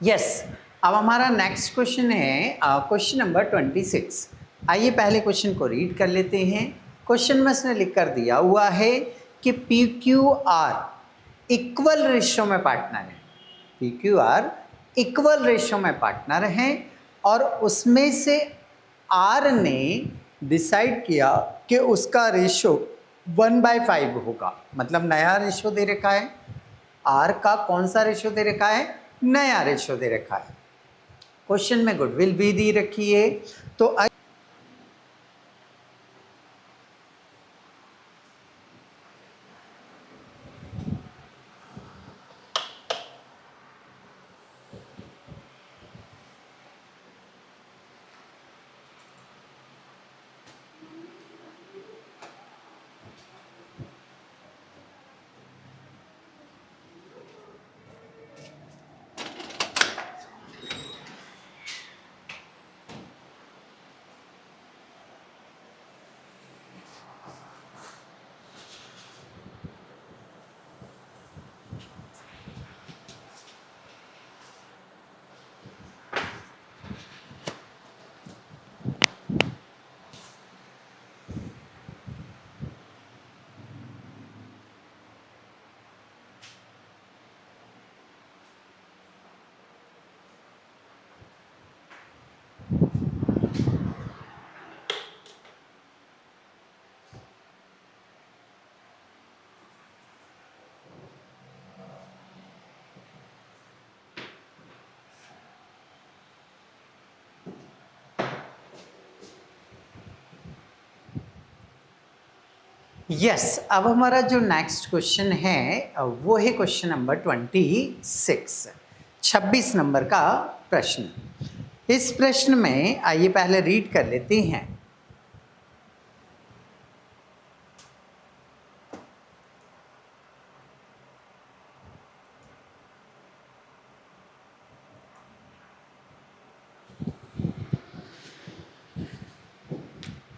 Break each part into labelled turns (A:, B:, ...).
A: Yes. अब हमारा next question है क्वेश्चन नंबर 26। आइए पहले क्वेश्चन को रीड कर लेते हैं। क्वेश्चन में इसने लिख कर दिया हुआ है कि P Q R equal ratio में पार्टनर है। P Q R equal ratio में पार्टनर हैं और उसमें से आर ने डिसाइड किया कि उसका रेशियो 1/5 होगा। मतलब नया रेशियो दे रखा है। आर का कौन सा रेशियो दे रखा है? नया रेशियो दे रखा है। क्वेश्चन में गुडविल भी दी रखी है। तो यस, अब हमारा जो नेक्स्ट क्वेश्चन है वो है क्वेश्चन नंबर 26 नंबर का प्रश्न। इस प्रश्न में आइए पहले रीड कर लेते हैं।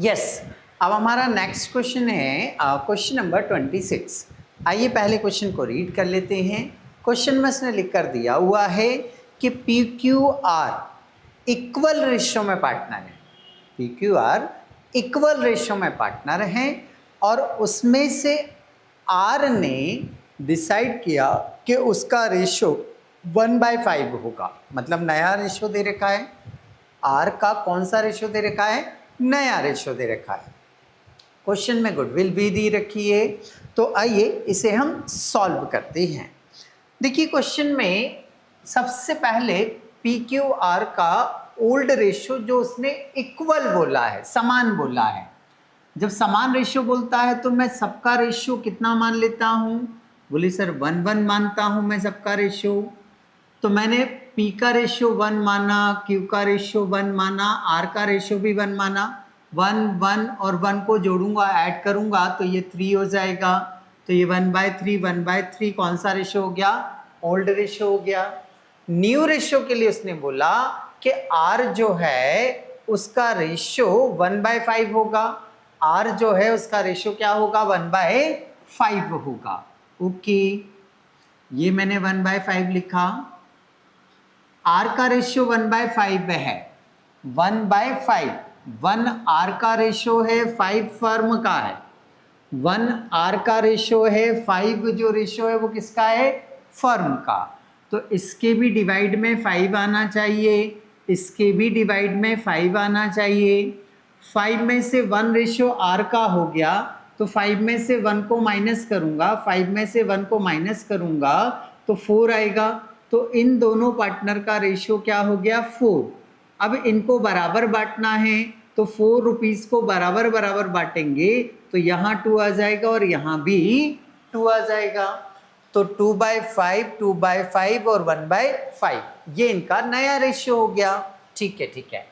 A: यस, अब हमारा नेक्स्ट क्वेश्चन है क्वेश्चन नंबर 26। आइए पहले क्वेश्चन को रीड कर लेते हैं। क्वेश्चन में इसने लिख कर दिया हुआ है कि P Q R equal ratio में पार्टनर है। P Q R equal ratio में पार्टनर हैं और उसमें से आर ने डिसाइड किया कि उसका रेशियो 1/5 होगा। मतलब नया रेशियो दे रखा है। आर का कौन सा रेशियो दे रखा है? नया रेशियो दे रखा है। क्वेश्चन में गुडविल भी दी रखी है। तो आइए इसे हम सॉल्व करते हैं। देखिए क्वेश्चन में सबसे पहले पी क्यू आर का ओल्ड रेशियो जो उसने इक्वल बोला है, समान बोला है। जब समान रेशियो बोलता है तो मैं सबका रेशियो कितना मान लेता हूँ? बोले सर 1:1 मानता हूँ मैं सबका रेशियो। तो मैंने P का रेशियो 1 माना, Q का रेशियो 1 माना, R का रेशियो भी 1 माना। 1 1 और 1 को जोड़ूंगा, ऐड करूंगा तो ये 3 हो जाएगा। तो ये 1/3 कौन सा रेशियो हो गया? ओल्ड रेशियो हो गया। न्यू रेशियो के लिए उसने बोला कि R जो है उसका रेशियो 1/5 होगा। R जो है उसका रेशियो क्या होगा? 1/5 होगा। ओके, ये मैंने 1/5 लिखा। आर का रेशियो 1/5 है। 1/5 1 आर का रेशियो है, 5 फर्म का है। 1 आर का रेशियो है, 5 जो रेशियो है वो किसका है? फर्म का। तो इसके भी डिवाइड में 5 आना चाहिए, इसके भी डिवाइड में 5 आना चाहिए। 5 में से 1 रेशियो आर का हो गया तो 5 में से 1 को माइनस करूंगा, 5 में से 1 को माइनस करूंगा तो 4 आएगा। तो इन दोनों पार्टनर का रेशियो क्या हो गया? 4। अब इनको बराबर बांटना है तो 4 रुपीज को बराबर बराबर बांटेंगे तो यहाँ 2 आ जाएगा और यहाँ भी 2 आ जाएगा। तो 2/5, 2/5 और 1/5 ये इनका नया रेशियो हो गया। ठीक है, ठीक है।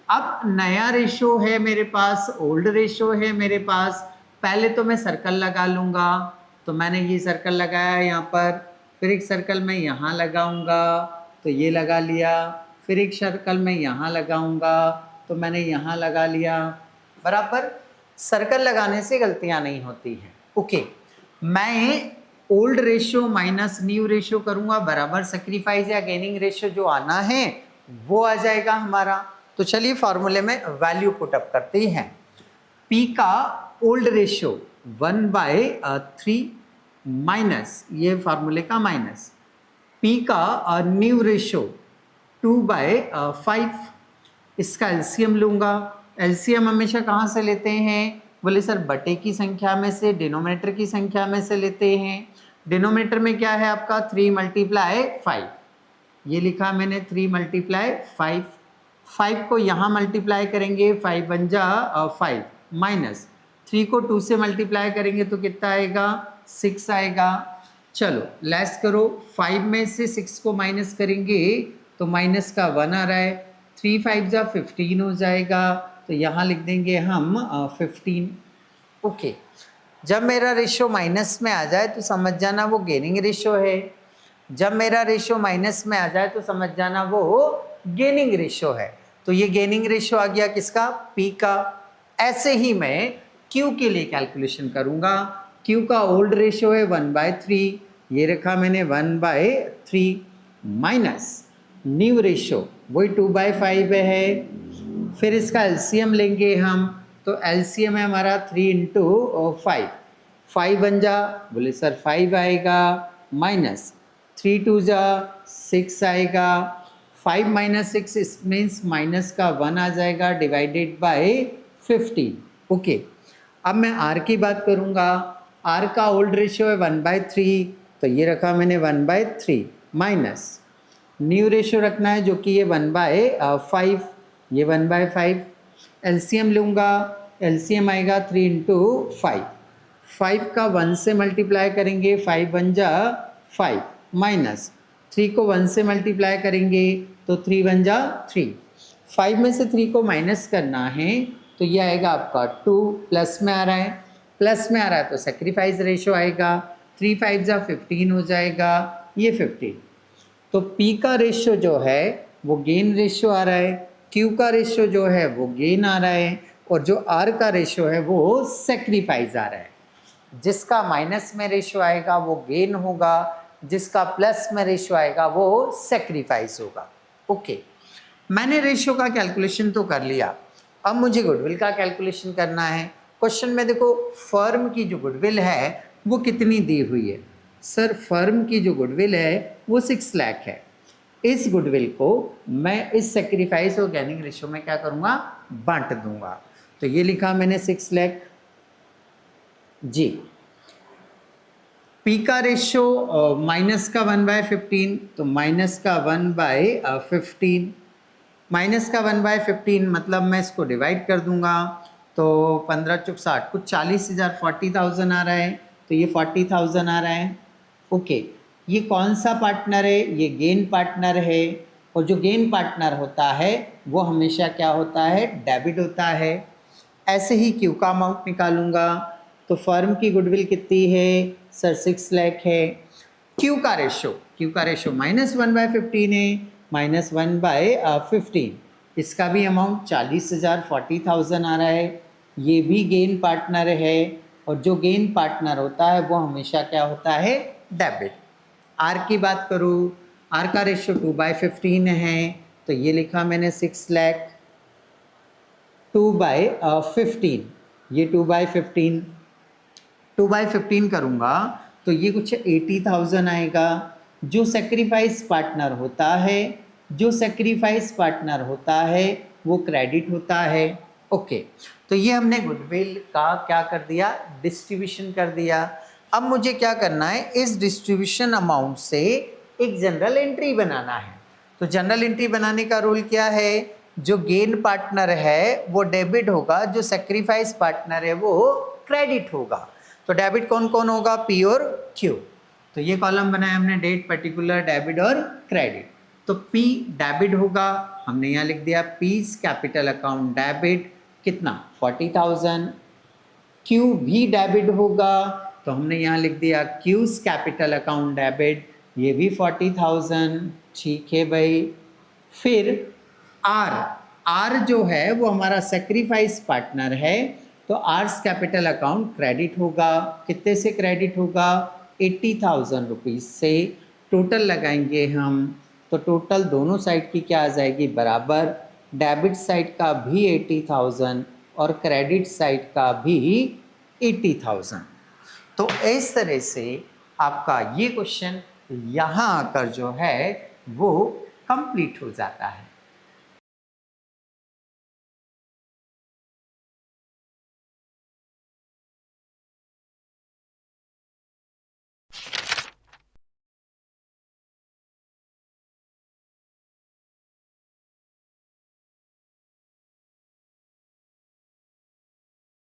A: अब नया रेशियो है मेरे पास, ओल्ड रेशियो है मेरे पास। पहले तो मैं सर्कल लगा लूँगा। तो मैंने ये सर्कल लगाया यहाँ पर, फिर एक सर्कल मैं यहाँ लगाऊंगा तो ये लगा लिया, फिर एक सर्कल मैं यहाँ लगाऊंगा तो मैंने यहाँ लगा लिया। बराबर। सर्कल लगाने से गलतियाँ नहीं होती हैं। ओके, मैं old ratio minus new ratio करूंगा बराबर सेक्रीफाइस या गेनिंग रेशियो जो आना है वो आ जाएगा हमारा। तो चलिए फॉर्मूले में वैल्यू पुट अप करते हैं। P का ओल्ड रेशियो 1/3 माइनस, ये फार्मूले का माइनस, P का न्यू रेशियो 2/5, इसका एलसीएम लूंगा। एलसीएम हमेशा कहाँ से लेते हैं, बोले सर बटे की संख्या में से, डिनोमिनेटर की संख्या में से लेते हैं। डिनोमिनेटर में क्या है आपका 3 × 5, ये लिखा मैंने 3 × 5, 5 को यहाँ मल्टीप्लाई करेंगे 5 × 5 माइनस 3 को 2 से मल्टीप्लाई करेंगे तो कितना आएगा 6 आएगा। चलो लेस करो, 5 में से 6 को माइनस करेंगे तो माइनस का 1 आ रहा है, 3 × 5 = 15 हो जाएगा, तो यहाँ लिख देंगे हम 15। ओके, जब मेरा रेशियो माइनस में आ जाए तो समझ जाना वो गेनिंग रेशियो है, जब मेरा रेशियो माइनस में आ जाए तो समझ जाना वो गेनिंग रेशियो है। तो ये गेनिंग रेशियो आ गया किसका, P का। ऐसे ही मैं Q के लिए कैलकुलेशन करूंगा। Q का ओल्ड रेशियो है 1/3, ये रखा मैंने 1/3 माइनस न्यू रेशियो वही 2/5 है। फिर इसका एलसीएम लेंगे हम, तो एलसीएम है हमारा 3 × 5, 5 बन जा, बोले सर 5 आएगा, माइनस 3 × 2 = 6 आएगा, 5 - 6 मीन्स माइनस का 1 आ जाएगा डिवाइडेड बाय 15। ओके, अब मैं R की बात करूँगा। R का ओल्ड रेशियो है 1/3, तो ये रखा मैंने 1/3 माइनस न्यू रेशियो रखना है जो कि ये 1/5, ये 1/5। एलसीएम लूँगा, एलसीएम आएगा 3 × 5, 5 का 1 से मल्टीप्लाई करेंगे 5 बन जा 5 माइनस 3 को 1 से मल्टीप्लाई करेंगे तो 3 बन जा 3। 5 में से 3 को माइनस करना है तो ये आएगा आपका 2, प्लस में आ रहा है, प्लस में आ रहा है तो सेक्रीफाइस रेशियो आएगा, 3 × 5 = 15 हो जाएगा, ये 15। तो P का रेशियो जो है वो गेन रेशियो आ रहा है, Q का रेशियो जो है वो गेन आ रहा है, और जो R का रेशियो है वो सेक्रीफाइस आ रहा है। जिसका माइनस में रेशियो आएगा वो गेन होगा, जिसका प्लस में रेशियो आएगा वो सेक्रीफाइस होगा। ओके, मैंने रेशियो का कैलकुलेशन तो कर लिया, अब मुझे गुडविल का कैलकुलेशन करना है। क्वेश्चन में देखो फर्म की जो गुडविल है वो कितनी दी हुई है। सर फर्म की जो गुडविल है वो 6 लाख है। इस गुडविल को मैं इस सेक्रीफाइस और गेनिंग रेशियो में क्या करूँगा, बांट दूंगा। तो ये लिखा मैंने 6 लाख जी। P का रेशियो माइनस का 1/15, तो माइनस का 1/15, माइनस का 1/15 मतलब मैं इसको डिवाइड कर दूंगा तो 15 × 60 कुछ 40,000 40,000 आ रहा है, तो ये 40,000 आ रहा है। ओके, ये कौन सा पार्टनर है, ये गेन पार्टनर है, और जो गेन पार्टनर होता है वो हमेशा क्या होता है, डेबिट होता है। ऐसे ही Q का अमाउंट निकालूंगा, तो फर्म की गुडविल कितनी है सर 6 लाख है। Q का रेशियो -1/15 है, -1/15, इसका भी अमाउंट 40,000 40,000 आ रहा है, ये भी गेन पार्टनर है, और जो गेन पार्टनर होता है वो हमेशा क्या होता है, डेबिट। R की बात करूँ, R का रेशियो 2/15 है, तो ये लिखा मैंने 6 लाख 2/15, ये 2/15 करूँगा तो ये कुछ 80,000 आएगा। जो सेक्रीफाइस पार्टनर होता है, जो सेक्रीफाइस पार्टनर होता है वो क्रेडिट होता है। ओके, तो ये हमने गुडविल का क्या कर दिया, डिस्ट्रीब्यूशन कर दिया। अब मुझे क्या करना है, इस डिस्ट्रीब्यूशन अमाउंट से एक जनरल एंट्री बनाना है। तो जनरल एंट्री बनाने का रूल क्या है, जो गेन पार्टनर है वो डेबिट होगा, जो सेक्रीफाइस पार्टनर है वो क्रेडिट होगा। तो डेबिट कौन कौन होगा, P और Q। तो ये कॉलम बनाया हमने, डेट, पर्टिकुलर, डेबिट और क्रेडिट। तो P डेबिट होगा, हमने यहाँ लिख दिया P's कैपिटल अकाउंट डेबिट, कितना 40,000। Q भी डेबिट होगा, तो हमने यहाँ लिख दिया Q's कैपिटल अकाउंट डेबिट, ये भी 40,000। ठीक है भाई। फिर R जो है वो हमारा सेक्रीफाइस पार्टनर है, तो आर्स कैपिटल अकाउंट क्रेडिट होगा। कितने से क्रेडिट होगा, 80,000 रुपीज़ से टोटल लगाएंगे हम, तो टोटल दोनों साइड की क्या आ जाएगी बराबर, डेबिट साइड का भी 80,000 और क्रेडिट साइड का भी 80,000। तो इस तरह से आपका ये क्वेश्चन यहाँ आकर जो है वो कंप्लीट हो जाता है।